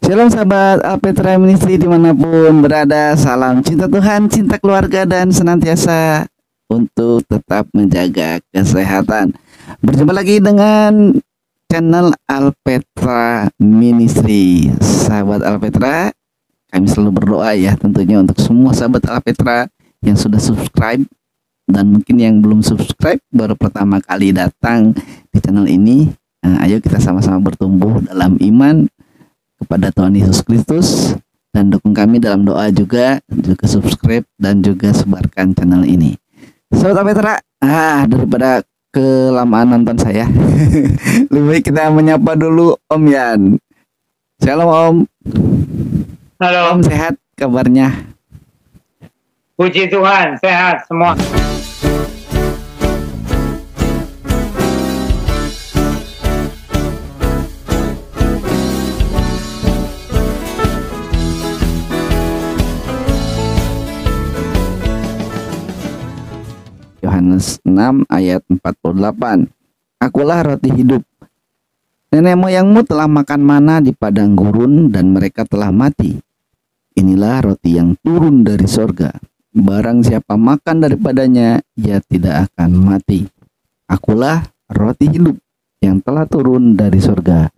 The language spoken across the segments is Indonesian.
Shalom sahabat Alpetra Ministry dimanapun berada. Salam cinta Tuhan, cinta keluarga, dan senantiasa untuk tetap menjaga kesehatan. Berjumpa lagi dengan channel Alpetra Ministry. Sahabat Alpetra, kami selalu berdoa ya tentunya untuk semua sahabat Alpetra yang sudah subscribe, dan mungkin yang belum subscribe baru pertama kali datang di channel ini. Ayo kita sama-sama bertumbuh dalam iman kepada Tuhan Yesus Kristus, dan dukung kami dalam doa juga subscribe dan juga sebarkan channel ini. Sahabat Petra, daripada kelamaan nonton saya, lebih baik kita menyapa dulu Om Yan. Shalom Om. Halo. Om, sehat kabarnya? Puji Tuhan, sehat semua. Yohanes 6 ayat 48. Akulah roti hidup. Nenek moyangmu telah makan mana di padang gurun dan mereka telah mati. Inilah roti yang turun dari sorga. Barang siapa makan daripadanya, ia tidak akan mati. Akulah roti hidup yang telah turun dari sorga.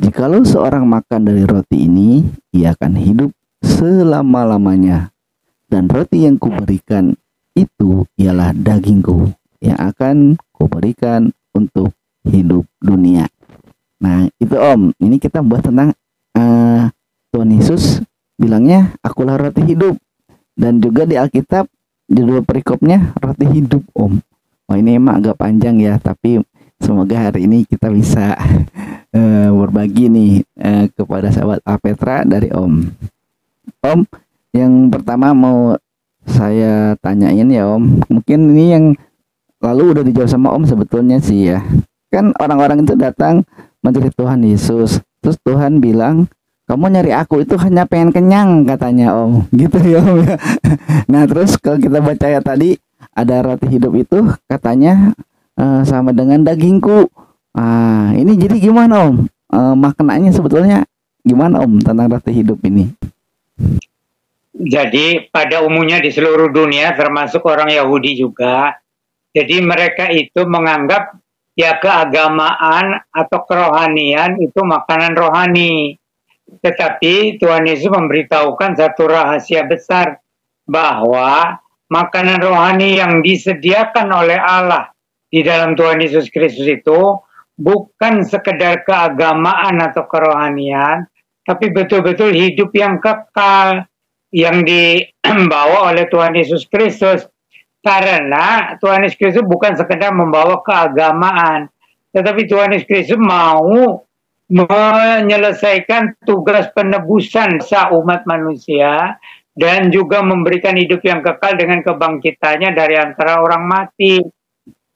Jikalau seorang makan dari roti ini, ia akan hidup selama-lamanya. Dan roti yang kuberikan itu ialah dagingku yang akan kuberikan untuk hidup dunia. Nah itu Om, ini kita bahas tentang Tuhan Yesus bilangnya akulah roti hidup, dan juga di Alkitab di dua perikopnya roti hidup Om. Oh ini emang agak panjang ya, tapi semoga hari ini kita bisa berbagi nih kepada sahabat Alpetra dari Om. Om, yang pertama mau saya tanyain ya Om, mungkin ini yang lalu udah dijawab sama Om sebetulnya sih ya. Kan orang-orang itu datang mencari Tuhan Yesus, terus Tuhan bilang, kamu nyari aku itu hanya pengen kenyang katanya Om, gitu ya Om ya. Nah terus kalau kita baca ya tadi, ada roti hidup itu katanya sama dengan dagingku. Ini jadi gimana Om? Maknanya sebetulnya gimana Om tentang roti hidup ini? Jadi pada umumnya di seluruh dunia, termasuk orang Yahudi juga, jadi mereka itu menganggap ya keagamaan atau kerohanian itu makanan rohani. Tetapi Tuhan Yesus memberitahukan satu rahasia besar, bahwa makanan rohani yang disediakan oleh Allah di dalam Tuhan Yesus Kristus itu bukan sekedar keagamaan atau kerohanian, tapi betul-betul hidup yang kekal yang dibawa oleh Tuhan Yesus Kristus. Karena Tuhan Yesus Kristus bukan sekedar membawa keagamaan, tetapi Tuhan Yesus Kristus mau menyelesaikan tugas penebusan umat manusia, dan juga memberikan hidup yang kekal dengan kebangkitannya dari antara orang mati.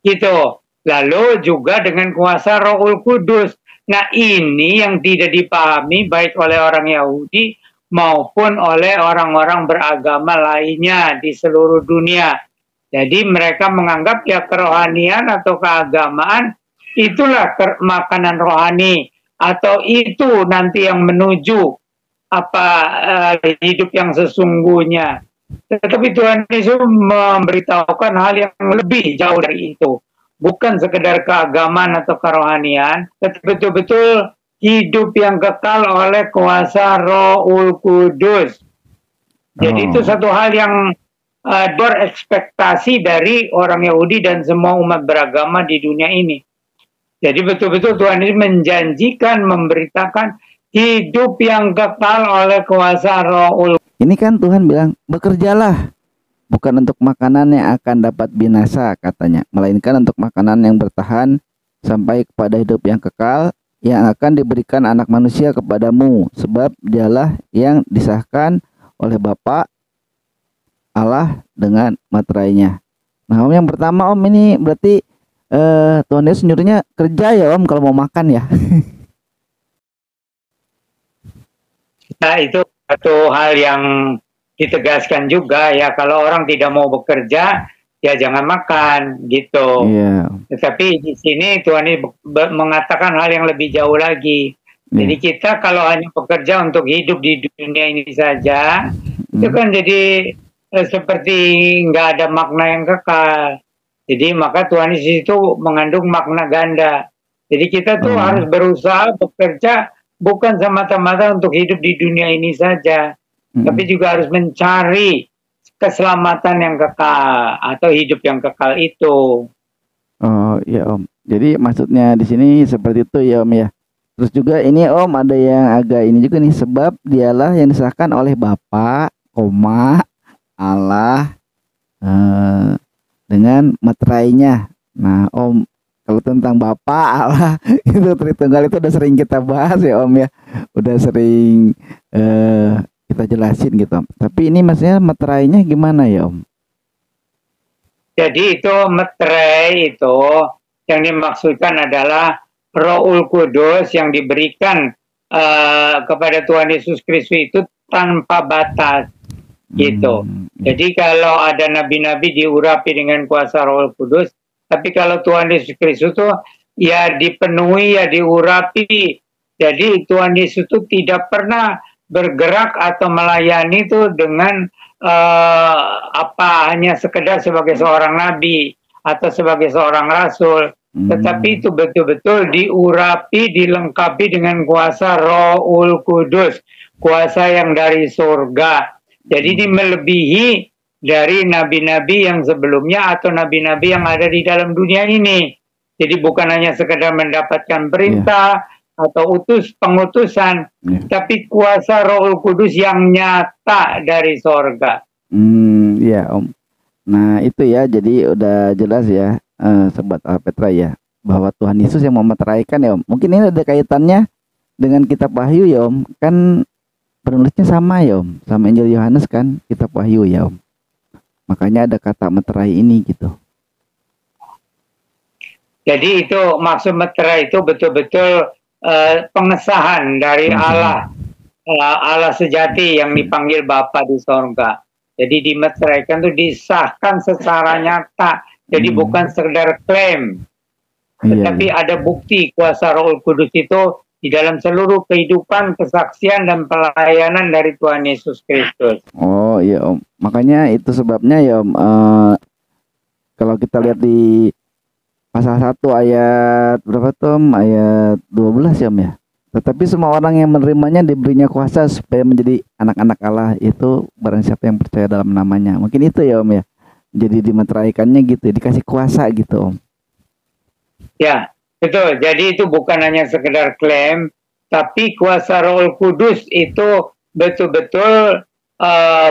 Gitu. Lalu juga dengan kuasa Rohul Kudus. Nah ini yang tidak dipahami baik oleh orang Yahudi maupun oleh orang-orang beragama lainnya di seluruh dunia. Jadi mereka menganggap ya kerohanian atau keagamaan itulah makanan rohani, atau itu nanti yang menuju hidup yang sesungguhnya. Tetapi Tuhan Yesus memberitahukan hal yang lebih jauh dari itu. Bukan sekedar keagamaan atau kerohanian, tetapi betul-betul hidup yang kekal oleh kuasa Rohul Kudus. Jadi itu satu hal yang berekspektasi dari orang Yahudi dan semua umat beragama di dunia ini. Jadi betul-betul Tuhan ini menjanjikan, memberitakan hidup yang kekal oleh kuasa Rohul. Ini kan Tuhan bilang, bekerjalah bukan untuk makanan yang akan dapat binasa katanya, melainkan untuk makanan yang bertahan sampai kepada hidup yang kekal, yang akan diberikan anak manusia kepadamu, sebab dialah yang disahkan oleh Bapa Allah dengan materainya. Nah Om, yang pertama Om, ini berarti Tuhan Yesus nyuruhnya kerja ya Om kalau mau makan ya. Nah itu satu hal yang ditegaskan juga ya, kalau orang tidak mau bekerja ya jangan makan gitu. Tetapi di sini Tuhan ini mengatakan hal yang lebih jauh lagi, Jadi kita kalau hanya bekerja untuk hidup di dunia ini saja, itu kan jadi seperti nggak ada makna yang kekal. Jadi maka Tuhan Yesus itu mengandung makna ganda. Jadi kita tuh harus berusaha bekerja bukan semata-mata untuk hidup di dunia ini saja, tapi juga harus mencari keselamatan yang kekal atau hidup yang kekal itu. Oh ya Om. Jadi maksudnya di sini seperti itu ya Om ya. Terus juga ini Om ada yang agak ini juga nih, sebab dialah yang disahkan oleh Bapa, Allah dengan meterainya. Nah Om, kalau tentang Bapa Allah itu Tritunggal itu udah sering kita bahas ya Om ya. Udah sering kita jelasin gitu Om. Tapi ini maksudnya meterainya gimana ya Om? Jadi itu meterai itu yang dimaksudkan adalah Rohul Kudus yang diberikan kepada Tuhan Yesus Kristus itu tanpa batas gitu. Jadi kalau ada nabi-nabi diurapi dengan kuasa Rohul Kudus, tapi kalau Tuhan Yesus Kristus itu ya dipenuhi, ya diurapi. Jadi Tuhan Yesus itu tidak pernah bergerak atau melayani itu dengan hanya sekedar sebagai seorang nabi atau sebagai seorang rasul, tetapi itu betul-betul diurapi, dilengkapi dengan kuasa Rohul Kudus, kuasa yang dari surga. Jadi ini melebihi dari nabi-nabi yang sebelumnya atau nabi-nabi yang ada di dalam dunia ini. Jadi bukan hanya sekedar mendapatkan perintah atau pengutusan, tapi kuasa Rohul Kudus yang nyata dari sorga. Ya Om. Nah itu ya, jadi udah jelas ya Sobat Alpetra ya, bahwa Tuhan Yesus yang memeteraikan ya Om. Mungkin ini ada kaitannya dengan kitab Wahyu ya Om. Kan penulisnya sama ya Om, sama Injil Yohanes kan, kitab Wahyu ya Om. Makanya ada kata meterai ini gitu. Jadi itu maksud meterai itu betul-betul pengesahan dari Allah sejati yang dipanggil Bapa di sorga. Jadi dimeteraikan itu disahkan secara nyata. Jadi bukan sekedar klaim, tetapi ada bukti kuasa Roh Kudus itu di dalam seluruh kehidupan, kesaksian dan pelayanan dari Tuhan Yesus Kristus. Oh iya Om, makanya itu sebabnya ya Om, kalau kita lihat di pasal 1 ayat berapa tuh Om? Ayat 12 ya Om ya. Tetapi semua orang yang menerimanya diberinya kuasa supaya menjadi anak-anak Allah, itu barang siapa yang percaya dalam namanya. Mungkin itu ya Om ya. Jadi dimeteraikannya gitu, dikasih kuasa gitu Om. Ya, betul. Jadi itu bukan hanya sekedar klaim, tapi kuasa Roh Kudus itu betul-betul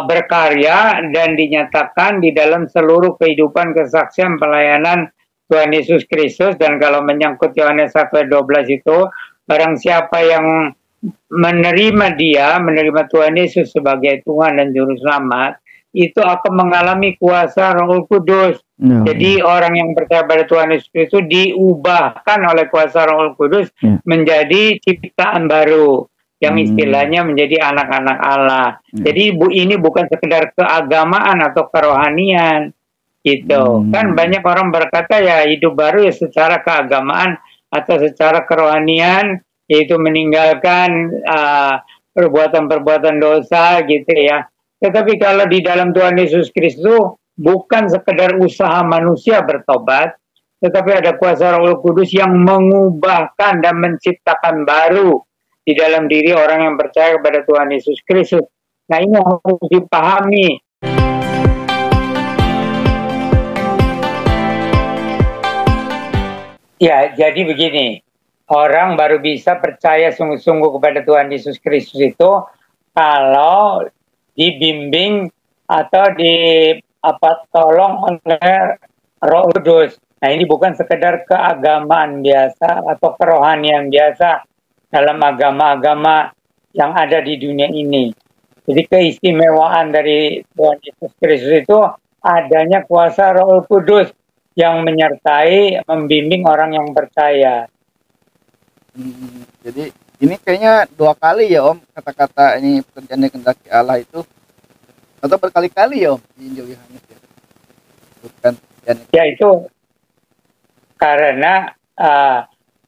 berkarya dan dinyatakan di dalam seluruh kehidupan, kesaksian, pelayanan Tuhan Yesus Kristus. Dan kalau menyangkut Yohanes 1:12 itu, barang siapa yang menerima Tuhan Yesus sebagai Tuhan dan Juru Selamat, itu akan mengalami kuasa Roh Kudus. Jadi orang yang percaya pada Tuhan Yesus itu diubahkan oleh kuasa Roh Kudus menjadi ciptaan baru, yang istilahnya menjadi anak-anak Allah. Jadi ini bukan sekedar keagamaan atau kerohanian gitu. Kan banyak orang berkata ya hidup baru ya secara keagamaan atau secara kerohanian, yaitu meninggalkan perbuatan-perbuatan dosa gitu ya. Tetapi kalau di dalam Tuhan Yesus Kristus bukan sekedar usaha manusia bertobat, tetapi ada kuasa Roh Kudus yang mengubahkan dan menciptakan baru di dalam diri orang yang percaya kepada Tuhan Yesus Kristus. Nah ini harus dipahami. Ya, jadi begini, orang baru bisa percaya sungguh-sungguh kepada Tuhan Yesus Kristus itu kalau dibimbing atau tolong oleh Roh Kudus. Nah ini bukan sekedar keagamaan biasa atau kerohanian biasa dalam agama-agama yang ada di dunia ini. Jadi keistimewaan dari Tuhan Yesus Kristus itu adanya kuasa Roh Kudus yang menyertai, membimbing orang yang percaya. Jadi ini kayaknya 2 kali ya Om kata-kata ini pekerjaan yang kehendaki Allah itu, atau berkali-kali ya Om di Injil Yohanes ya. Bukan ya itu karena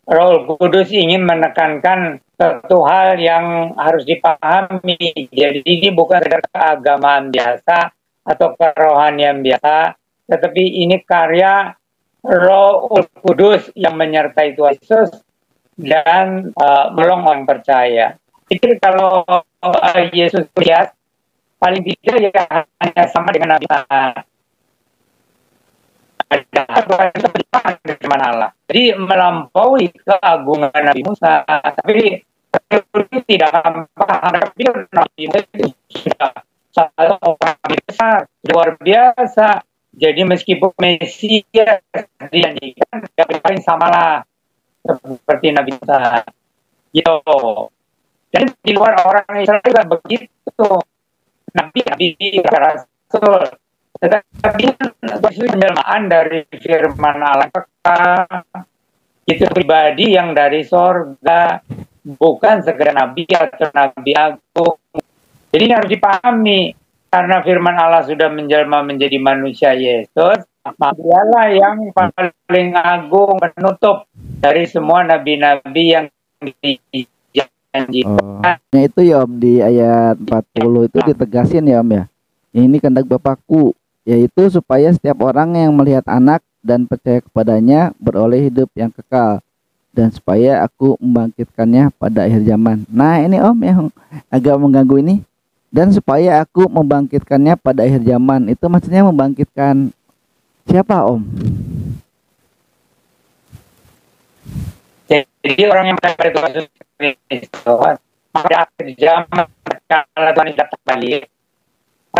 Roh Kudus ingin menekankan satu hal yang harus dipahami. Jadi ini bukan sekedar keagamaan biasa atau kerohanian biasa, tetapi ini karya Roh Kudus yang menyertai Tuhan Yesus dan menolong orang percaya. Pikir kalau Yesus lihat, paling tidak ya hanya sama dengan Nabi Musa. Firman Allah. Jadi melampaui keagungan Nabi Musa. Tapi tidak paham. Nabi Musa itu sudah satu orang besar, luar biasa. Jadi meskipun Mesias dijanjikan, paling samalah seperti Nabi Musa. Gitu. Dan di luar orang Israel juga begitu. Nabi Rasul. Tetapi itu penjelmaan dari firman Allah itu pribadi yang dari sorga, bukan sekedar nabi atau nabi agung. Jadi ini harus dipahami, karena firman Allah sudah menjelma menjadi manusia Yesus, maka dialah yang paling agung, menutup dari semua nabi-nabi yang dijanjikan. Nah itu ya Om, di ayat 40 itu ditegasin ya Om ya. Ini kehendak Bapakku, yaitu supaya setiap orang yang melihat anak dan percaya kepadanya beroleh hidup yang kekal, dan supaya aku membangkitkannya pada akhir zaman. Nah ini Om yang agak mengganggu ini. Dan supaya aku membangkitkannya pada akhir zaman, itu maksudnya membangkitkan siapa Om? Jadi orang yang percaya pada Tuhan Yesus Kristus pada akhir zaman, kalau Tuhan datang balik,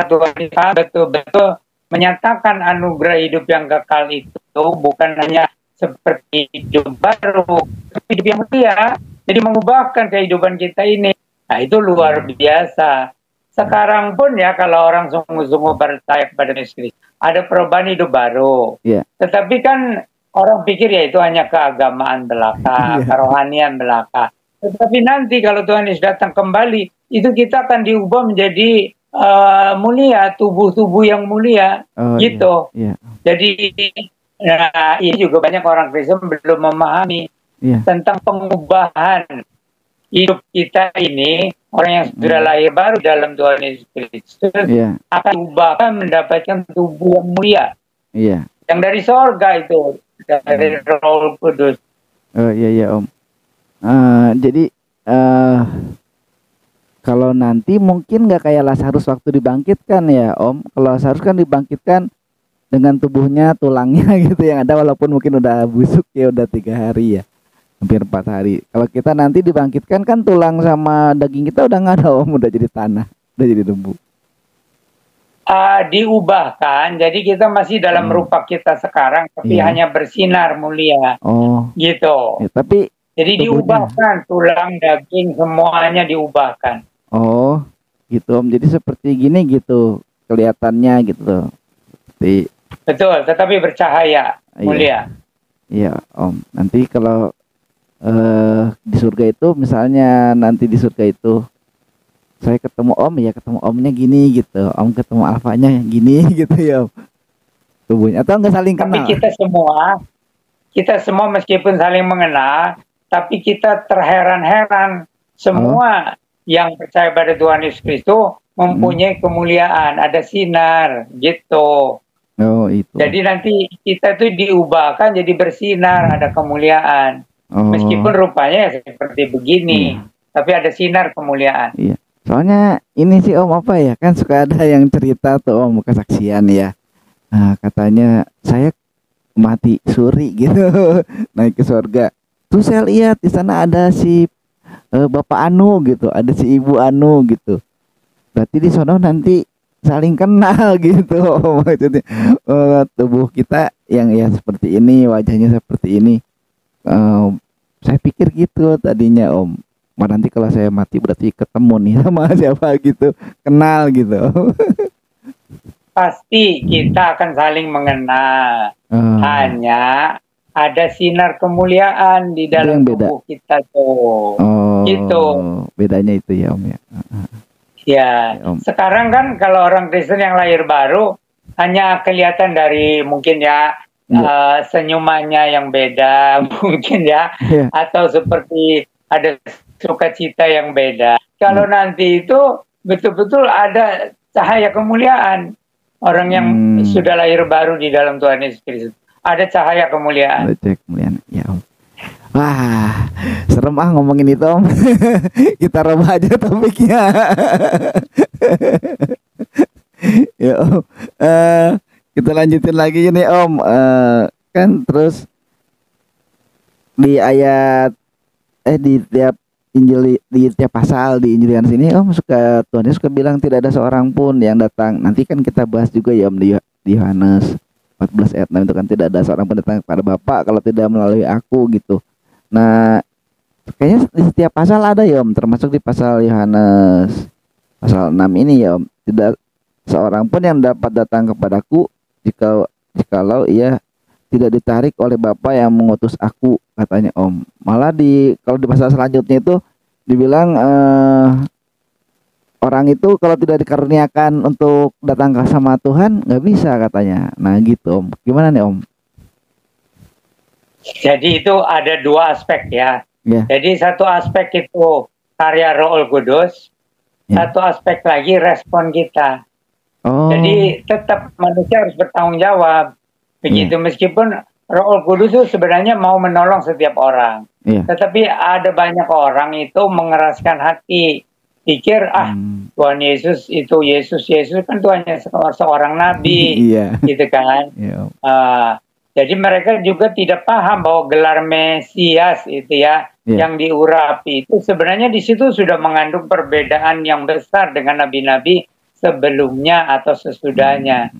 Tuhan betul-betul menyatakan anugerah hidup yang kekal itu bukan hanya seperti hidup baru, tapi hidup yang mulia. Jadi mengubahkan kehidupan kita ini. Nah itu luar biasa. Sekarang pun ya kalau orang sungguh-sungguh percaya kepada Yesus, ada perubahan hidup baru. Yeah. Tetapi kan orang pikir ya itu hanya keagamaan belaka, kerohanian belaka. Tetapi nanti kalau Tuhan Yesus datang kembali, itu kita akan diubah menjadi mulia, tubuh-tubuh yang mulia, gitu. Yeah. Jadi nah, ini juga banyak orang Kristen belum memahami tentang pengubahan hidup kita ini. Orang yang sudah lahir baru dalam Tuhan Yesus Kristus akan diubahkan mendapatkan tubuh yang mulia, yang dari sorga itu, dari Roh Kudus. Iya Om. Jadi kalau nanti mungkin nggak kayak Lazarus waktu dibangkitkan ya Om. Kalau Lazarus kan dibangkitkan dengan tubuhnya, tulangnya gitu yang ada, walaupun mungkin udah busuk ya, udah 3 hari ya, hampir 4 hari. Kalau kita nanti dibangkitkan kan tulang sama daging kita udah nggak ada Om, udah jadi tanah, udah jadi debu. Diubahkan, jadi kita masih dalam rupa kita sekarang, tapi hanya bersinar mulia. Gitu. Ya, tapi jadi tubuhnya diubahkan, tulang, daging, semuanya diubahkan. Gitu Om. Jadi seperti gini gitu kelihatannya gitu. Seperti... Betul, tetapi bercahaya, mulia. Iya Om. Nanti kalau di surga itu, misalnya nanti di surga itu saya ketemu Om ya, ketemu Omnya gini gitu, Om ketemu Alfanya gini gitu ya Om, tubuhnya, atau nggak saling kenal? Tapi kita semua meskipun saling mengenal, tapi kita terheran-heran semua yang percaya pada Tuhan Yesus Kristus mempunyai kemuliaan, ada sinar gitu. Itu. Jadi nanti kita tuh diubahkan jadi bersinar, ada kemuliaan. Meskipun rupanya ya seperti begini, tapi ada sinar kemuliaan. Iya. Soalnya ini sih Om, apa ya, kan suka ada yang cerita tuh Om, kesaksian ya. Nah, katanya saya mati suri gitu, naik ke surga. Terus saya lihat di sana ada si Bapak Anu gitu, ada si Ibu Anu gitu. Berarti di sono nanti saling kenal gitu Om. Maksudnya tubuh kita yang ya seperti ini, wajahnya seperti ini. Saya pikir gitu tadinya Om. Nanti kalau saya mati berarti ketemu nih sama siapa gitu, kenal gitu. Pasti kita akan saling mengenal. Hanya ada sinar kemuliaan di dalam tubuh kita tuh. Gitu. Bedanya itu ya Om ya. Ya, sekarang kan kalau orang Kristen yang lahir baru hanya kelihatan dari mungkin ya senyumannya yang beda mungkin ya, atau seperti ada sukacita yang beda. Kalau nanti itu betul-betul ada cahaya kemuliaan. Orang yang sudah lahir baru di dalam Tuhan Yesus Kristus. Ada cahaya kemuliaan. Ada cahaya kemuliaan, ya Om. Wah, serem ngomongin itu Om. Kita rubah aja topiknya. Ya Om. Kita lanjutin lagi nih Om. Kan terus di ayat di tiap Injil, di tiap pasal di Injil yang sini Om suka Tuhan Yesus suka bilang tidak ada seorang pun yang datang. Nanti kan kita bahas juga ya Om di Yohanes 14 ayat 6 itu kan tidak ada seorang pun datang kepada Bapa kalau tidak melalui aku gitu. Nah, kayaknya di setiap pasal ada ya Om, termasuk di pasal Yohanes pasal 6 ini ya Om. Tidak seorang pun yang dapat datang kepadaku jikalau ia tidak ditarik oleh Bapa yang mengutus aku, katanya Om. Malah kalau di pasal selanjutnya itu dibilang orang itu kalau tidak dikaruniakan untuk datang sama Tuhan nggak bisa katanya. Nah gitu Om. Gimana nih Om? Jadi itu ada dua aspek ya. Jadi satu aspek itu karya Roh Kudus, satu aspek lagi respon kita. Jadi tetap manusia harus bertanggung jawab. Begitu meskipun Roh Kudus itu sebenarnya mau menolong setiap orang. Tetapi ada banyak orang itu mengeraskan hati. Pikir Tuhan Yesus itu Yesus kan Tuhannya seorang nabi. Gitu kan. Jadi mereka juga tidak paham bahwa gelar Mesias itu ya yang diurapi itu sebenarnya di situ sudah mengandung perbedaan yang besar dengan nabi-nabi sebelumnya atau sesudahnya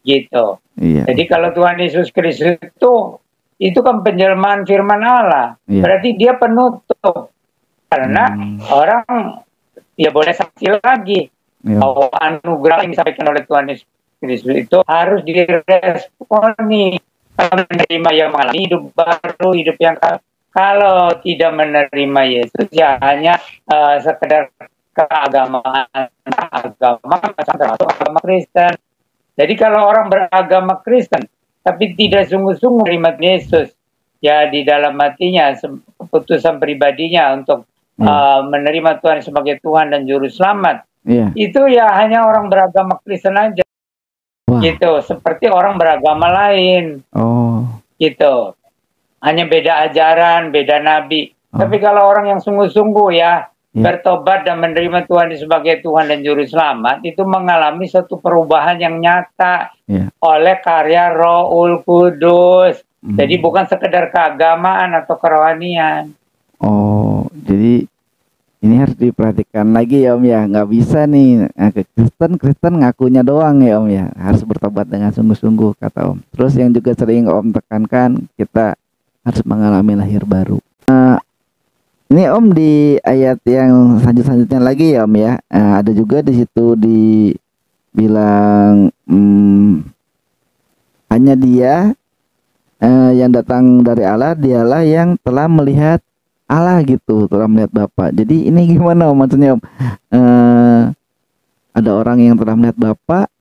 gitu. Jadi kalau Tuhan Yesus Kristus itu kan penjelmaan firman Allah, berarti dia penutup karena orang ya boleh saksi lagi bahwa anugerah yang disampaikan oleh Tuhan Yesus Kristus itu harus diresponi. Menerima yang mengalami hidup baru, hidup yang kalau tidak menerima Yesus ya hanya sekedar keagamaan, termasuk agama Kristen. Jadi kalau orang beragama Kristen tapi tidak sungguh-sungguh menerima Yesus ya di dalam hatinya keputusan pribadinya untuk menerima Tuhan sebagai Tuhan dan Juru Selamat, itu ya hanya orang beragama Kristen aja. Gitu, seperti orang beragama lain. Gitu. Hanya beda ajaran, beda nabi. Tapi kalau orang yang sungguh-sungguh ya bertobat dan menerima Tuhan sebagai Tuhan dan Juru Selamat, itu mengalami satu perubahan yang nyata oleh karya Roh Kudus. Jadi bukan sekedar keagamaan atau kerohanian. Jadi ini harus diperhatikan lagi ya Om ya, nggak bisa nih Kristen ngakunya doang ya Om ya, harus bertobat dengan sungguh-sungguh kata Om. Terus yang juga sering Om tekankan, kita harus mengalami lahir baru. Ini Om di ayat yang selanjutnya lagi ya Om ya, ada juga di situ dibilang hanya Dia yang datang dari Allah, Dialah yang telah melihat Allah gitu, telah melihat Bapa. Jadi ini gimana Om maksudnya Om? Ada orang yang telah melihat Bapa,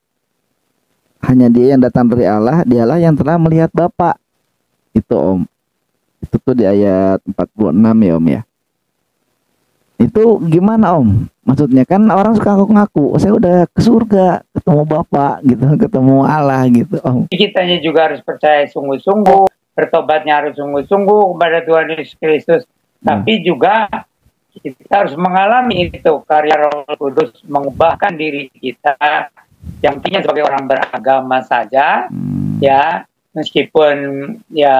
hanya Dia yang datang dari Allah, Dialah yang telah melihat Bapa. Itu Om. Itu tuh di ayat 46 ya Om ya. Itu gimana Om? Maksudnya kan orang suka ngaku-ngaku, saya udah ke surga, ketemu Bapa gitu, ketemu Allah gitu Om. Kitanya juga harus percaya sungguh-sungguh, bertobatnya harus sungguh-sungguh kepada Tuhan Yesus Kristus. Tapi juga kita harus mengalami itu karya Roh Kudus mengubahkan diri kita yang artinya sebagai orang beragama saja ya, meskipun ya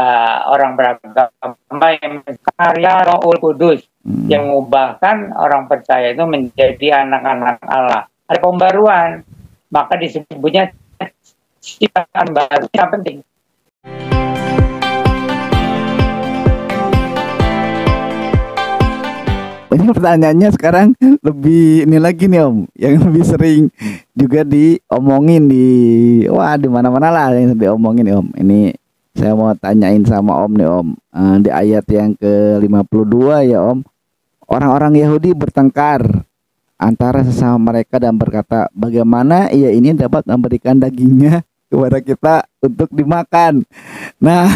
orang beragama yang karya Roh Kudus yang mengubahkan orang percaya itu menjadi anak-anak Allah. Ada pembaruan, maka disebutnya ciptaan baru. Yang penting. Ini pertanyaannya sekarang lebih ini lagi nih Om, yang lebih sering juga diomongin di mana-mana lah yang diomongin nih Om. Ini saya mau tanyain sama Om nih Om, di ayat yang ke-52 ya Om. Orang-orang Yahudi bertengkar antara sesama mereka dan berkata, bagaimana ia ini dapat memberikan dagingnya kepada kita untuk dimakan. Nah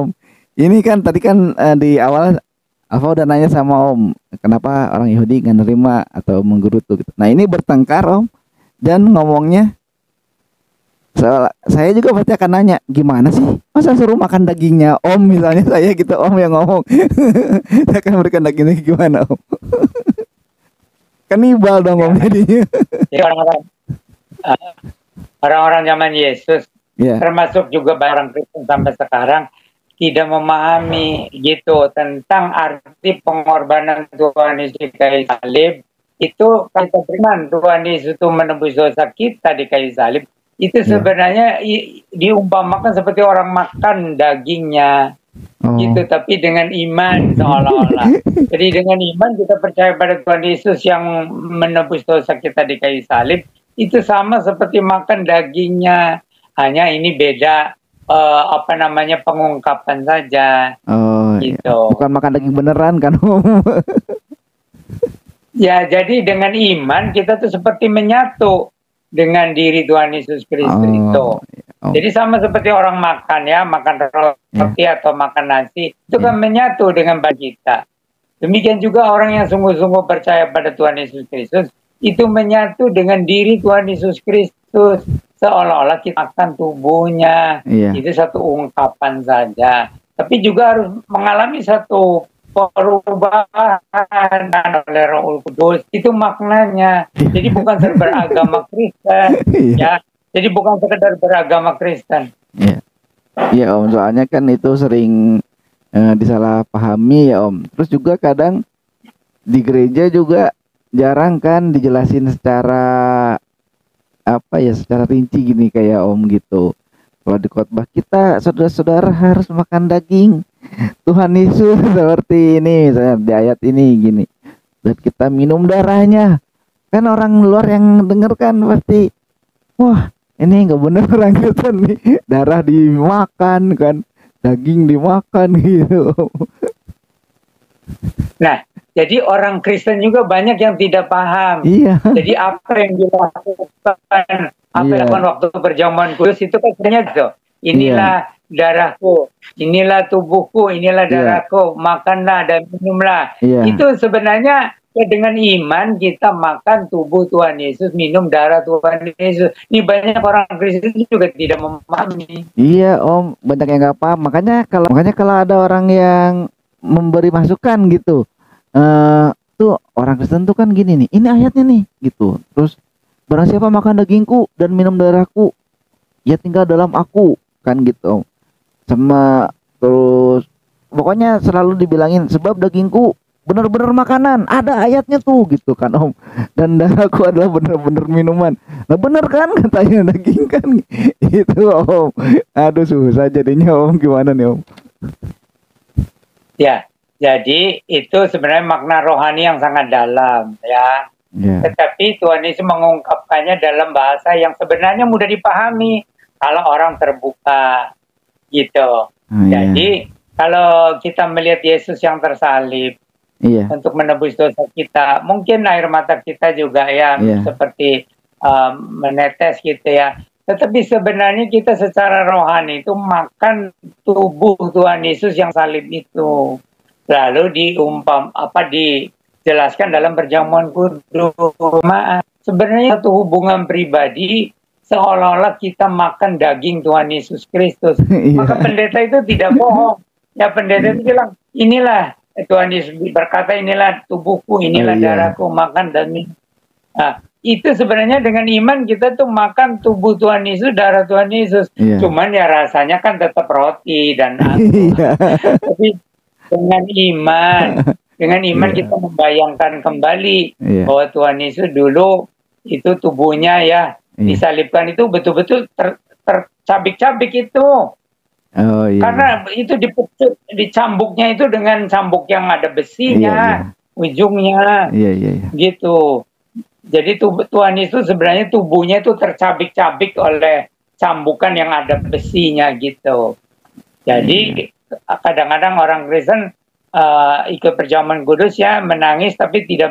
Om, ini kan tadi kan di awal Alfa udah nanya sama Om, kenapa orang Yahudi nggak nerima atau menggerutu gitu. Nah ini bertengkar Om, dan ngomongnya, saya juga pasti akan nanya, gimana sih masa suruh makan dagingnya Om, misalnya saya gitu, Om yang ngomong. Saya akan berikan dagingnya gimana Om? Kanibal dong Om jadinya. Jadi orang-orang zaman Yesus, Ya, termasuk juga orang Kristen sampai sekarang, tidak memahami gitu tentang arti pengorbanan Tuhan Yesus di kayu salib. Itu kita beriman Tuhan Yesus itu menebus dosa kita di kayu salib. Itu sebenarnya diumpamakan seperti orang makan dagingnya. Gitu, tapi dengan iman seolah-olah. Jadi dengan iman kita percaya pada Tuhan Yesus yang menebus dosa kita di kayu salib. Itu sama seperti makan dagingnya. Hanya ini beda pengungkapan saja. Gitu. Iya. Bukan makan daging beneran kan Om? Ya, jadi dengan iman kita tuh seperti menyatu dengan diri Tuhan Yesus Kristus itu. Jadi sama seperti orang makan ya, makan roti atau makan nasi, itu kan menyatu dengan badan kita. Demikian juga orang yang sungguh-sungguh percaya pada Tuhan Yesus Kristus, itu menyatu dengan diri Tuhan Yesus Kristus. Seolah-olah kita akan tubuhnya. Itu satu ungkapan saja. Tapi juga harus mengalami satu perubahan oleh Roh Kudus. Itu maknanya. Jadi bukan beragama Kristen. Ya. Jadi bukan sekedar beragama Kristen. Iya Om, soalnya kan itu sering disalahpahami ya Om. Terus juga kadang di gereja juga jarang kan dijelasin secara secara rinci gini kayak Om gitu. Kalau di khotbah kita, saudara-saudara harus makan daging Tuhan Yesus seperti ini, misalnya di ayat ini gini. Dan kita minum darahnya. Kan orang luar yang denger kan pasti, wah ini nggak bener orang Kristen nih, darah dimakan kan, daging dimakan gitu. Nah, jadi orang Kristen juga banyak yang tidak paham. Jadi apa yang dilakukan, dilakukan waktu perjamuan kudus itu kan sebenarnya gitu. Inilah darahku, inilah tubuhku, inilah darahku, makanlah dan minumlah. Itu sebenarnya dengan iman kita makan tubuh Tuhan Yesus, minum darah Tuhan Yesus. Ini banyak orang Kristen juga tidak memahami. Iya Om, banyak yang nggak paham. Makanya kalau ada orang yang memberi masukan gitu, tuh orang Kristen tuh kan gini nih, ini ayatnya nih gitu. Terus barang siapa makan dagingku dan minum darahku, ia tinggal dalam aku, kan gitu. Sama terus pokoknya selalu dibilangin, sebab dagingku benar-benar makanan, ada ayatnya tuh gitu kan Om, dan darahku adalah benar-benar minuman. Nah bener kan katanya daging kan itu Om. Aduh susah jadinya Om, gimana nih Om? Ya, jadi itu sebenarnya makna rohani yang sangat dalam ya. Tetapi Tuhan Yesus mengungkapkannya dalam bahasa yang sebenarnya mudah dipahami kalau orang terbuka gitu. Jadi kalau kita melihat Yesus yang tersalib untuk menebus dosa kita, mungkin air mata kita juga yang seperti menetes gitu ya. Tetapi sebenarnya kita secara rohani itu makan tubuh Tuhan Yesus yang salib itu. Lalu dijelaskan dalam perjamuan kudus. Sebenarnya satu hubungan pribadi seolah-olah kita makan daging Tuhan Yesus Kristus. Maka pendeta itu tidak bohong. Ya pendeta itu bilang, inilah Tuhan Yesus berkata, inilah tubuhku, inilah darahku, makan dan minum. Nah, itu sebenarnya dengan iman kita tuh makan tubuh Tuhan Yesus, darah Tuhan Yesus. Cuman ya rasanya kan tetap roti dan tapi dengan iman kita membayangkan kembali bahwa Tuhan Yesus dulu itu tubuhnya disalibkan itu betul-betul tercabik-cabik itu. Karena itu dicambuknya itu dengan cambuk yang ada besinya, ujungnya, gitu. Jadi Tuhan Yesus sebenarnya tubuhnya itu tercabik-cabik oleh cambukan yang ada besinya gitu. Jadi kadang-kadang orang Kristen ikut perjamuan kudus ya menangis tapi tidak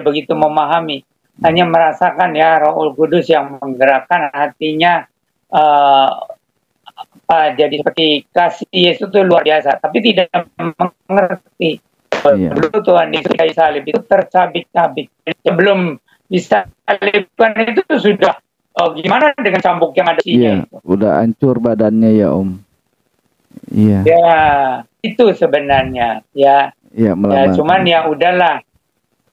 begitu memahami. Hanya merasakan ya Roh Kudus yang menggerakkan hatinya, jadi seperti kasih Yesus itu luar biasa, tapi tidak mengerti Iya. Dulu Tuhan Yesus kayu salib itu tercabik-cabik. Sebelum disalibkan itu sudah gimana dengan cambuk yang ada di Iya, itu. udah hancur badannya ya Om. Iya. Ya, itu sebenarnya ya. Iya, Ya, melambangkan. cuman ya udahlah.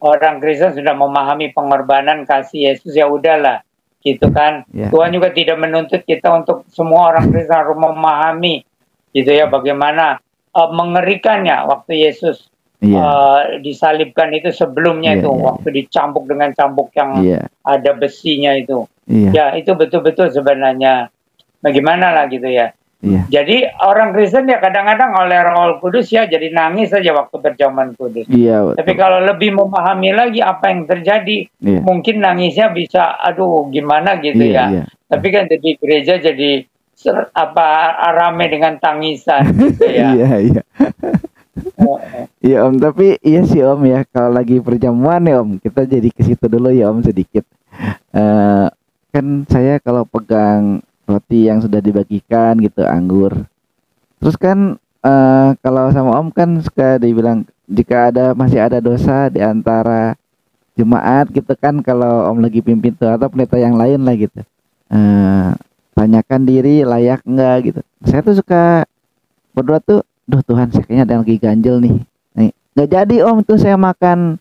Orang Kristen sudah memahami pengorbanan kasih Yesus, ya udahlah. Gitu kan. Ya. Tuhan juga tidak menuntut kita untuk semua orang Kristen harus memahami gitu ya bagaimana mengerikannya waktu Yesus Iya. disalibkan itu sebelumnya Iya, itu iya, waktu dicambuk dengan cambuk yang Iya. ada besinya itu. Iya. Ya, itu betul-betul sebenarnya bagaimana lah gitu ya. Iya. Jadi orang Kristen ya kadang-kadang oleh Roh Kudus ya jadi nangis saja waktu berjaman kudus. Iya. Tapi kalau lebih memahami lagi apa yang terjadi, Iya. mungkin nangisnya bisa, aduh gimana gitu Iya, ya. iya. Tapi kan jadi gereja jadi rame dengan tangisan gitu ya. Iya, iya. Iya Om, tapi iya sih Om ya, kalau lagi perjamuan ya Om, kita jadi ke situ dulu ya Om sedikit. Kan saya kalau pegang roti yang sudah dibagikan gitu, anggur. Terus kan kalau sama Om kan suka dibilang jika masih ada dosa di antara jemaat gitu kan, kalau Om lagi pimpin tuh atau pendeta yang lain lah gitu. Tanyakan diri layak enggak gitu. Saya tuh suka berdoa tuh, duh Tuhan, saya kayaknya ada yang lagi ganjel nih. Nggak jadi Om tuh saya makan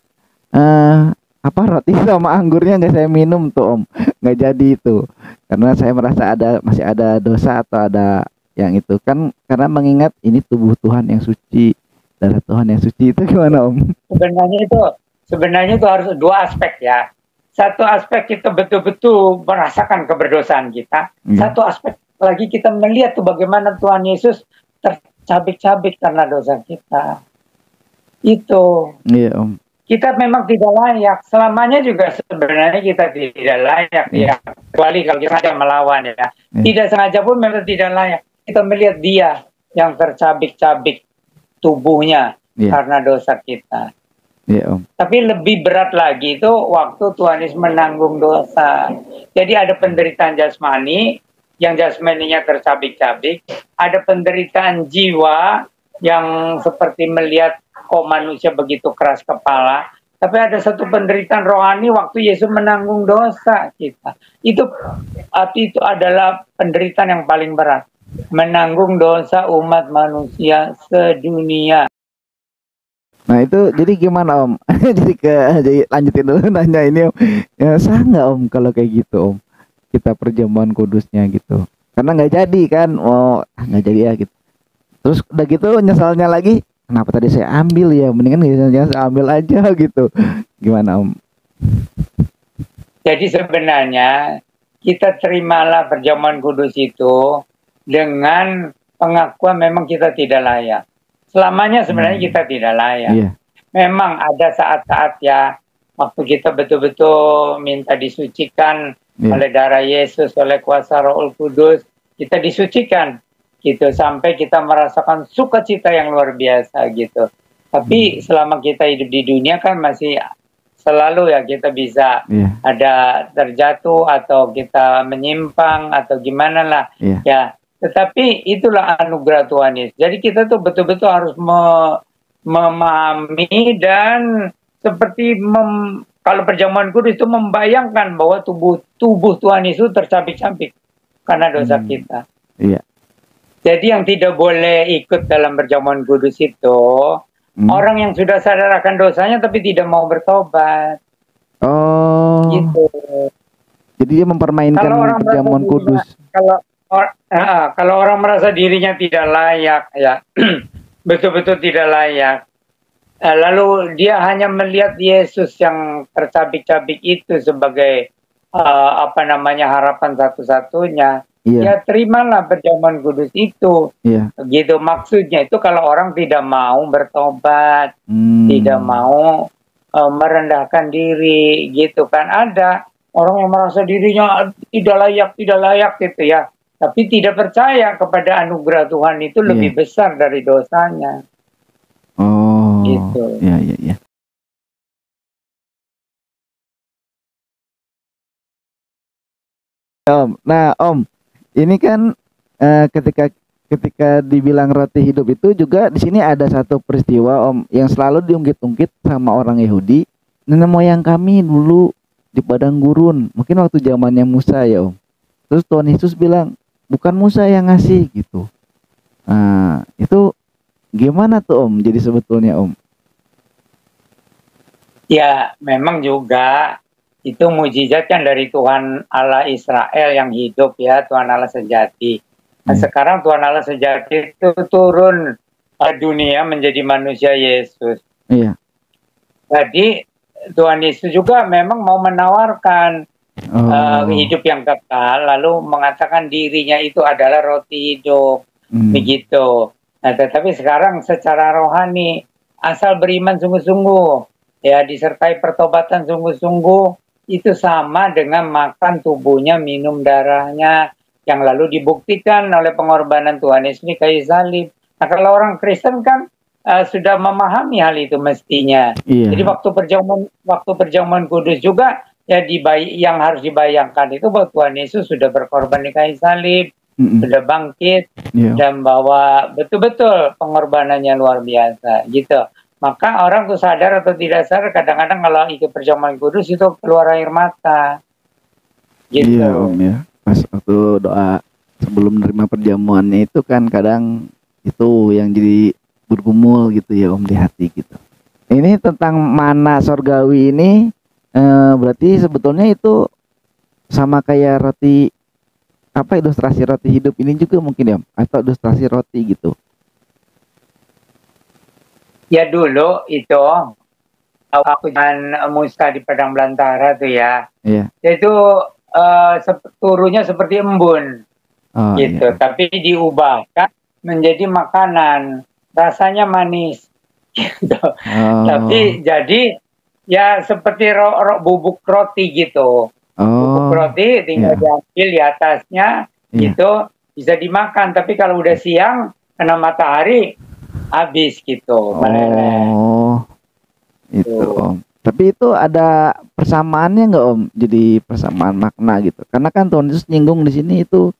roti sama anggurnya nggak saya minum tuh Om, nggak jadi itu karena saya merasa masih ada dosa atau ada yang itu kan, karena mengingat ini tubuh Tuhan yang suci, darah Tuhan yang suci. Itu gimana Om? Sebenarnya itu harus dua aspek ya. Satu aspek kita betul-betul merasakan keberdosaan kita. Satu aspek lagi kita melihat tuh bagaimana Tuhan Yesus tercabik-cabik karena dosa kita. Itu. Iya Om. Kita memang tidak layak. Selamanya juga sebenarnya kita tidak layak ya. Kecuali kalau kita sengaja melawan ya. Tidak sengaja pun memang tidak layak. Kita melihat dia yang tercabik-cabik tubuhnya karena dosa kita. Iya Om. Tapi lebih berat lagi itu waktu Tuhan Yesus menanggung dosa. Jadi ada penderitaan jasmani, yang jasmaninya tercabik-cabik. Ada penderitaan jiwa yang seperti melihat kok manusia begitu keras kepala. Tapi ada satu penderitaan rohani waktu Yesus menanggung dosa kita. Itu adalah penderitaan yang paling berat. Menanggung dosa umat manusia sedunia. Nah itu jadi gimana Om? jadi lanjutin dulu nanya ini Om. Ya, sah nggak Om kalau kayak gitu Om? Kita perjamuan kudusnya gitu. Karena nggak jadi kan, nggak jadi ya gitu. Terus udah gitu nyesalnya lagi, kenapa tadi saya ambil ya? Mendingan saya ambil aja gitu. Gimana Om? Jadi sebenarnya kita terimalah perjamuan kudus itu dengan pengakuan memang kita tidak layak. Selamanya sebenarnya kita tidak layak. Iya. Memang ada saat-saat ya waktu kita betul-betul minta disucikan oleh darah Yesus, oleh kuasa Roh Kudus, kita disucikan gitu sampai kita merasakan sukacita yang luar biasa gitu. Tapi selama kita hidup di dunia kan masih selalu ya kita bisa ada terjatuh atau kita menyimpang atau gimana lah ya. Tetapi itulah anugerah Tuhan Yesus. Jadi kita tuh betul-betul harus memahami dan seperti kalau perjamuan kudus itu membayangkan bahwa tubuh Tuhan Yesus tercabik-cabik karena dosa kita. Iya. Jadi yang tidak boleh ikut dalam perjamuan kudus itu orang yang sudah sadar akan dosanya tapi tidak mau bertobat. Oh. Gitu. Jadi dia mempermainkan perjamuan kudus. Kalau orang merasa dirinya tidak layak ya, betul-betul tidak layak. Lalu dia hanya melihat Yesus yang tercabik-cabik itu sebagai harapan satu-satunya. Ya terimalah perjamuan kudus itu. Gitu maksudnya itu kalau orang tidak mau bertobat, tidak mau merendahkan diri gitu kan. Ada orang yang merasa dirinya tidak layak gitu ya. Tapi tidak percaya kepada anugerah Tuhan itu lebih besar dari dosanya. Oh, gitu. Iya. Om, nah Om, ini kan ketika ketika dibilang roti hidup itu juga di sini ada satu peristiwa Om yang selalu diungkit-ungkit sama orang Yahudi. Nenek moyang kami dulu di padang gurun, mungkin waktu zamannya Musa ya Om. Terus Tuhan Yesus bilang, bukan Musa yang ngasih gitu. Nah, itu gimana tuh Om? Jadi sebetulnya Om? Ya, memang juga itu mujizat kan dari Tuhan Allah Israel yang hidup ya, Tuhan Allah sejati. Nah, sekarang Tuhan Allah sejati itu turun ke dunia menjadi manusia Yesus. Iya. Jadi Tuhan Yesus juga memang mau menawarkan hidup yang kekal, lalu mengatakan dirinya itu adalah roti hidup, begitu. Nah, tetapi sekarang secara rohani, asal beriman sungguh-sungguh, ya disertai pertobatan sungguh-sungguh, itu sama dengan makan tubuhnya, minum darahnya, yang lalu dibuktikan oleh pengorbanan Tuhan Yesus di kayu salib. Nah, kalau orang Kristen kan sudah memahami hal itu mestinya. Iya. Jadi waktu perjamuan kudus juga ya yang harus dibayangkan itu bahwa Tuhan Yesus sudah berkorban di kayu salib, sudah bangkit, dan bahwa betul-betul pengorbanannya luar biasa gitu. Maka orang tuh sadar atau tidak sadar kadang-kadang kalau ikut perjamuan kudus itu keluar air mata. Gitu. Iya Om ya. Pas waktu doa sebelum menerima perjamuannya itu kan kadang itu yang jadi bergumul gitu ya Om di hati gitu. Ini tentang mana sorgawi ini berarti sebetulnya itu sama kayak roti apa, ilustrasi roti hidup ini juga mungkin ya Om, atau ilustrasi roti gitu. Ya dulu itu waktu zaman Musa di padang belantara tuh ya. Iya. Itu turunnya seperti embun gitu, iya. tapi diubahkan menjadi makanan, rasanya manis gitu. Tapi jadi ya seperti bubuk roti gitu. Bubuk roti tinggal diambil di atasnya gitu, bisa dimakan, tapi kalau udah siang kena matahari habis gitu. Itu Om. Tapi itu ada persamaannya nggak Om? Jadi persamaan makna gitu. Karena kan Tuhan Yesus nyinggung di sini itu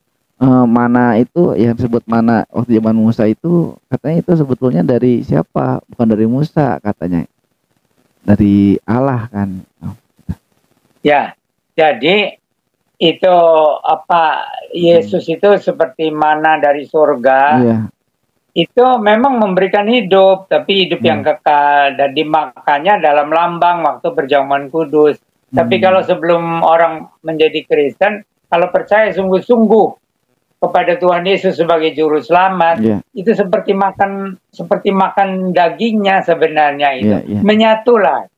mana itu yang disebut mana waktu zaman Musa itu katanya itu sebetulnya dari siapa? Bukan dari Musa katanya. Dari Allah kan. Ya, jadi itu apa Yesus itu seperti mana dari surga. Iya. Itu memang memberikan hidup, tapi hidup yang kekal dan dimakannya dalam lambang waktu perjamuan kudus. Tapi kalau sebelum orang menjadi Kristen, kalau percaya sungguh-sungguh kepada Tuhan Yesus sebagai juru selamat, itu seperti makan dagingnya sebenarnya itu. Menyatulah.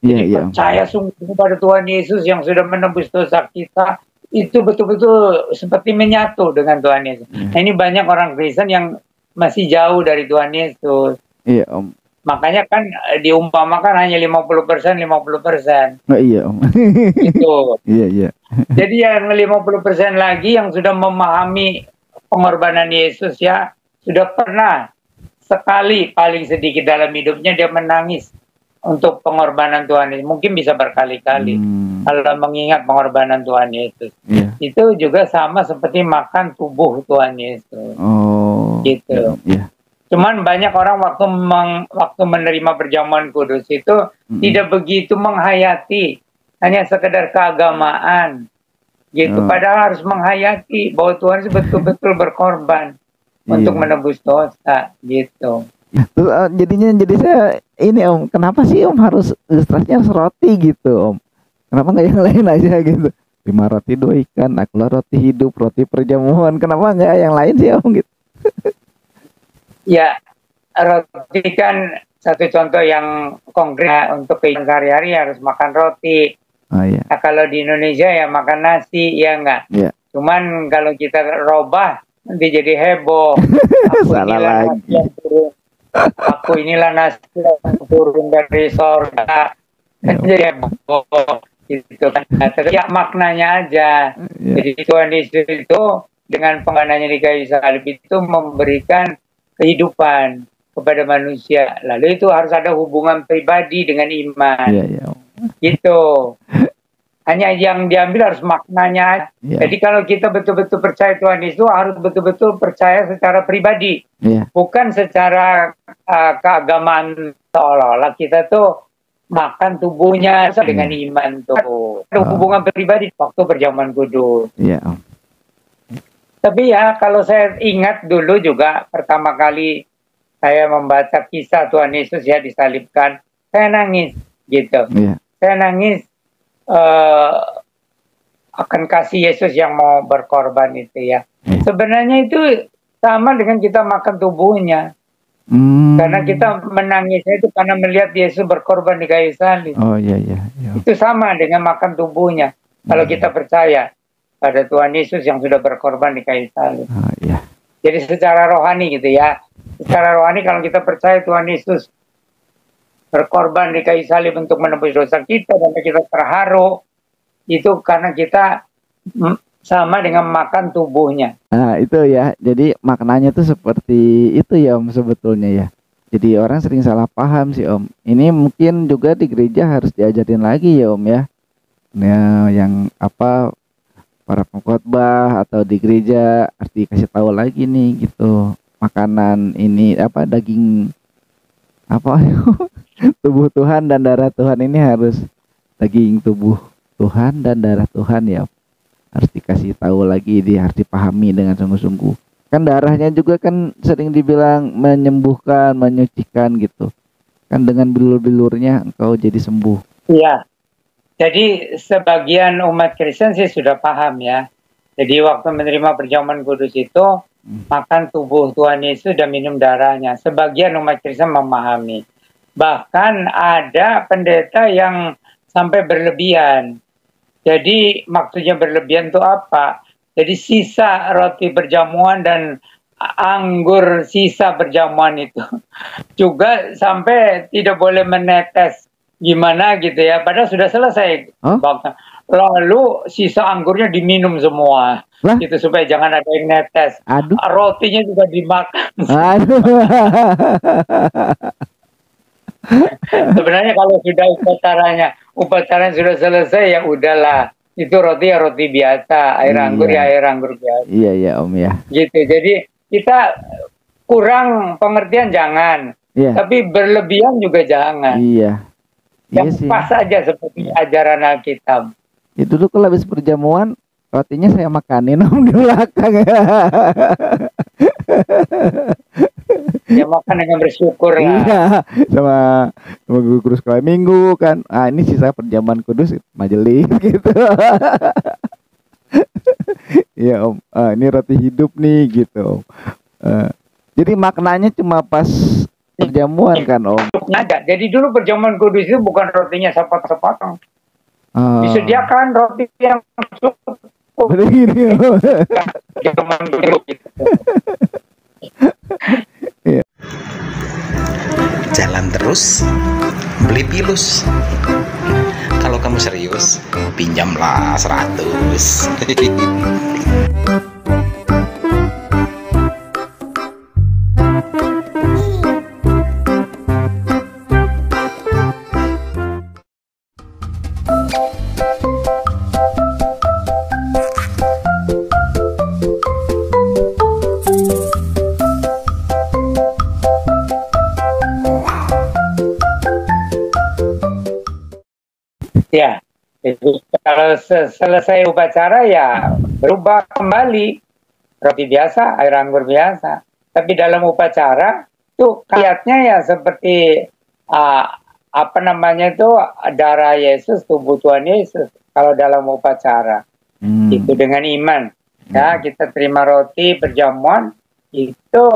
Jadi percaya sungguh kepada Tuhan Yesus yang sudah menebus dosa kita, itu betul-betul seperti menyatu dengan Tuhan Yesus. Nah, ini banyak orang Kristen yang masih jauh dari Tuhan Yesus. Iya Om. Makanya kan diumpamakan hanya 50%. Iya Om. Itu. Iya. Jadi yang 50% lagi yang sudah memahami pengorbanan Yesus ya, sudah pernah sekali paling sedikit dalam hidupnya dia menangis untuk pengorbanan Tuhan Yesus. Mungkin bisa berkali-kali kalau mengingat pengorbanan Tuhan Yesus. Itu juga sama seperti makan tubuh Tuhan Yesus. Gitu. Cuman banyak orang waktu menerima perjamuan kudus itu tidak begitu menghayati, hanya sekedar keagamaan gitu. Padahal harus menghayati bahwa Tuhan itu betul-betul berkorban untuk menebus dosa gitu. Jadinya jadi saya ini Om, kenapa sih Om harus ilustrasinya roti gitu Om? Kenapa nggak yang lain aja gitu? 5 roti 2 ikan, akulah roti hidup, roti perjamuan. Kenapa nggak yang lain sih Om gitu? Ya, roti kan satu contoh yang konkret untuk kehidupan sehari-hari harus makan roti. Nah, kalau di Indonesia ya makan nasi, ya enggak? Cuman kalau kita robah nanti jadi heboh. Aku inilah nasi yang turun dari sorga. Jadi heboh gitu kan. Tapi ya maknanya aja. Jadi Tuhan Yesus itu dengan pengorbanannya di kayu salib itu memberikan kehidupan kepada manusia. Lalu itu harus ada hubungan pribadi dengan iman. Gitu. Hanya yang diambil harus maknanya. Iya. Jadi kalau kita betul-betul percaya Tuhan Yesus, harus betul-betul percaya secara pribadi. Iya. Bukan secara keagamaan, seolah-olah kita tuh makan tubuhnya dengan iman tuh. Ada hubungan pribadi waktu perjamuan kudus. Iya, Om. Tapi ya kalau saya ingat dulu juga pertama kali saya membaca kisah Tuhan Yesus ya disalibkan, saya nangis gitu. Iya. Saya nangis akan kasih Yesus yang mau berkorban itu ya. Sebenarnya itu sama dengan kita makan tubuhnya. Karena kita menangisnya itu karena melihat Yesus berkorban di kayu salib. Oh iya. Itu sama dengan makan tubuhnya. Kalau kita percaya pada Tuhan Yesus yang sudah berkorban di kayu salib. Oh iya. Jadi secara rohani gitu ya. Secara rohani kalau kita percaya Tuhan Yesus berkorban di kayu salib untuk menebus dosa kita dan kita terharu, itu karena kita sama dengan makan tubuhnya. Nah itu ya, jadi maknanya tuh seperti itu ya Om sebetulnya ya. Jadi orang sering salah paham sih Om. Ini mungkin juga di gereja harus diajarin lagi ya Om ya. Nah yang apa, para pengkhotbah atau di gereja harus dikasih tahu lagi nih gitu. Makanan ini apa, daging apa tubuh Tuhan dan darah Tuhan ini harus daging tubuh Tuhan dan darah Tuhan ya. Harus dikasih tahu lagi, harus dipahami dengan sungguh-sungguh. Kan darahnya juga kan sering dibilang menyembuhkan, menyucikan gitu. Kan dengan bilur-bilurnya engkau jadi sembuh. Iya. Jadi sebagian umat Kristen sih sudah paham ya. Jadi waktu menerima perjamuan kudus itu makan tubuh Tuhan Yesus dan minum darahnya. Sebagian umat Kristen memahami. Bahkan ada pendeta yang sampai berlebihan. Jadi maksudnya berlebihan itu apa? Jadi sisa roti perjamuan dan anggur sisa perjamuan itu juga sampai tidak boleh menetes gimana gitu ya. Padahal sudah selesai. Lalu sisa anggurnya diminum semua. Gitu supaya jangan ada yang netes. Aduh. Rotinya juga dimakan. Aduh. Sebenarnya kalau sudah upacaranya sudah selesai ya udahlah, itu roti ya roti biasa, air anggur ya air anggur biasa. Iya Om ya. Gitu. Jadi kita kurang pengertian jangan, tapi berlebihan juga jangan. Iya. Yang pas aja seperti ajaran Alkitab. Itu dulu kalau habis perjamuan rotinya saya makanin Om di belakang. Ya makan dengan bersyukur lah. Iya, sama guru sekolah minggu kan. Ah ini sisa perjamuan kudus majelis gitu. Iya Om. Ini roti hidup nih gitu Om. Jadi maknanya cuma pas perjamuan kan Om. Ada. Jadi dulu perjamuan kudus itu bukan rotinya sepotong-sepotong. Disediakan roti yang cukup. Begini Om. Perjamuan kudus gitu. Jalan terus, beli pilus. Kalau kamu serius, pinjamlah 100. Ya, jadi kalau selesai upacara ya berubah kembali roti biasa, air anggur biasa. Tapi dalam upacara itu kayaknya ya seperti apa namanya itu darah Yesus, tubuh Tuhan Yesus. Kalau dalam upacara itu dengan iman, ya kita terima roti perjamuan itu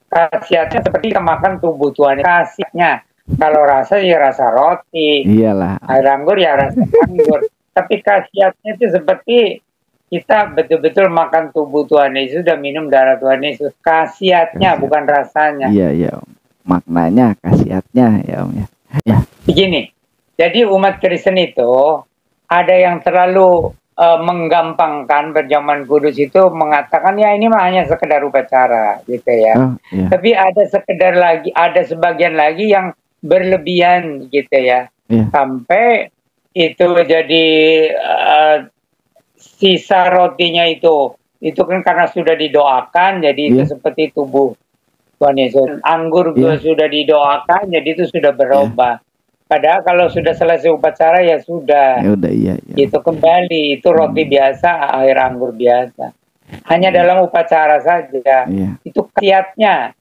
khasiatnya seperti kita makan tubuh Tuhan. Khasiatnya. Kalau rasa ya rasa roti, iyalah. Air anggur ya rasa anggur. Tapi khasiatnya itu seperti kita betul-betul makan tubuh Tuhan Yesus dan minum darah Tuhan Yesus. Khasiatnya bukan rasanya. Iya Om. Maknanya, khasiatnya ya Om ya. Ya. Begini, jadi umat Kristen itu ada yang terlalu menggampangkan perjamuan kudus itu mengatakan ya ini mah hanya sekedar upacara gitu ya. Tapi ada sebagian lagi yang berlebihan gitu ya. Sampai itu jadi sisa rotinya itu kan karena sudah didoakan, jadi itu seperti tubuh Tuhan Yesus. Anggur sudah didoakan, jadi itu sudah berubah. Padahal kalau sudah selesai upacara ya sudah. Ya udah, iya. Itu kembali, itu roti biasa, air anggur biasa. Hanya dalam upacara saja. Itu khasiatnya.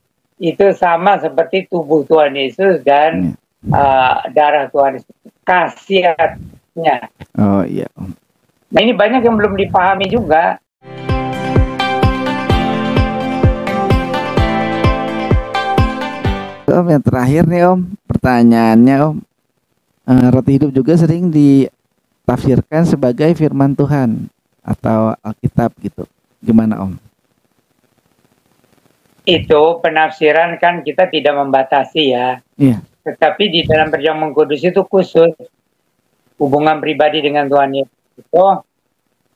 Itu sama seperti tubuh Tuhan Yesus dan darah Tuhan Yesus. Khasiatnya. Oh iya, Om. Nah, ini banyak yang belum dipahami juga. Om, yang terakhir nih Om, pertanyaannya Om, roti hidup juga sering ditafsirkan sebagai firman Tuhan atau Alkitab gitu. Gimana Om? Itu penafsiran kan kita tidak membatasi ya. Iya. Tetapi di dalam perjamuan kudus itu khusus hubungan pribadi dengan Tuhan Yesus itu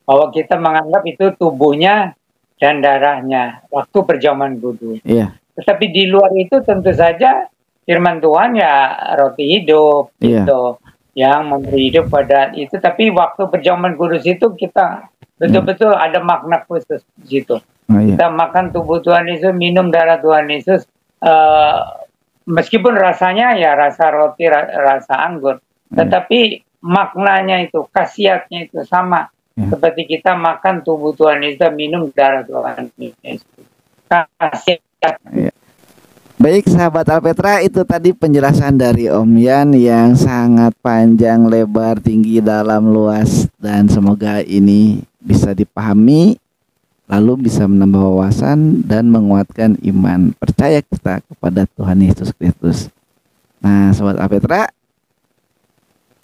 bahwa kita menganggap itu tubuhnya dan darahnya waktu perjamuan kudus. Iya. Tetapi di luar itu tentu saja firman Tuhan ya roti hidup gitu yang memberi hidup pada itu. Tapi waktu perjamuan kudus itu kita betul-betul ada makna khusus di situ. Kita makan tubuh Tuhan Yesus, minum darah Tuhan Yesus, meskipun rasanya ya rasa roti, rasa anggur, tetapi maknanya itu, khasiatnya itu sama seperti kita makan tubuh Tuhan Yesus, minum darah Tuhan Yesus. Khasiat. Baik sahabat Alpetra, itu tadi penjelasan dari Om Yan yang sangat panjang, lebar, tinggi, dalam, luas, dan semoga ini bisa dipahami, lalu bisa menambah wawasan dan menguatkan iman percaya kita kepada Tuhan Yesus Kristus. Nah sahabat Alpetra,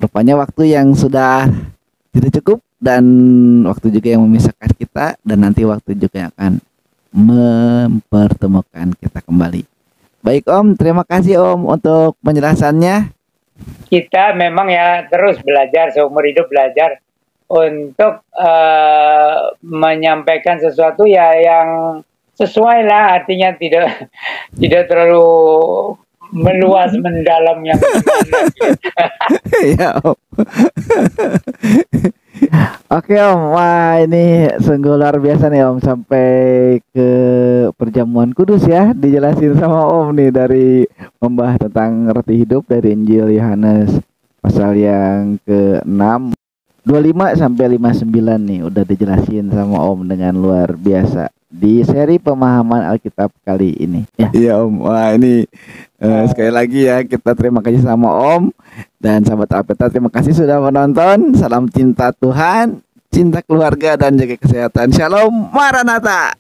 rupanya waktu yang sudah tidak cukup dan waktu juga yang memisahkan kita, dan nanti waktu juga yang akan mempertemukan kita kembali. Baik Om, terima kasih Om untuk penjelasannya. Kita memang ya terus belajar, seumur hidup belajar untuk menyampaikan sesuatu ya yang sesuai lah, artinya tidak terlalu meluas mendalam yang ya Om. Oke Om, wah ini sungguh luar biasa nih Om, sampai ke perjamuan kudus ya dijelasin sama Om nih, dari membahas tentang roti hidup dari Injil Yohanes pasal yang ke-6 25 sampai 59 nih udah dijelasin sama Om dengan luar biasa di seri pemahaman Alkitab kali ini. Iya Om, wah ini sekali lagi ya kita terima kasih sama Om, dan sahabat Alpetra terima kasih sudah menonton. Salam cinta Tuhan, cinta keluarga, dan jaga kesehatan. Shalom Maranatha.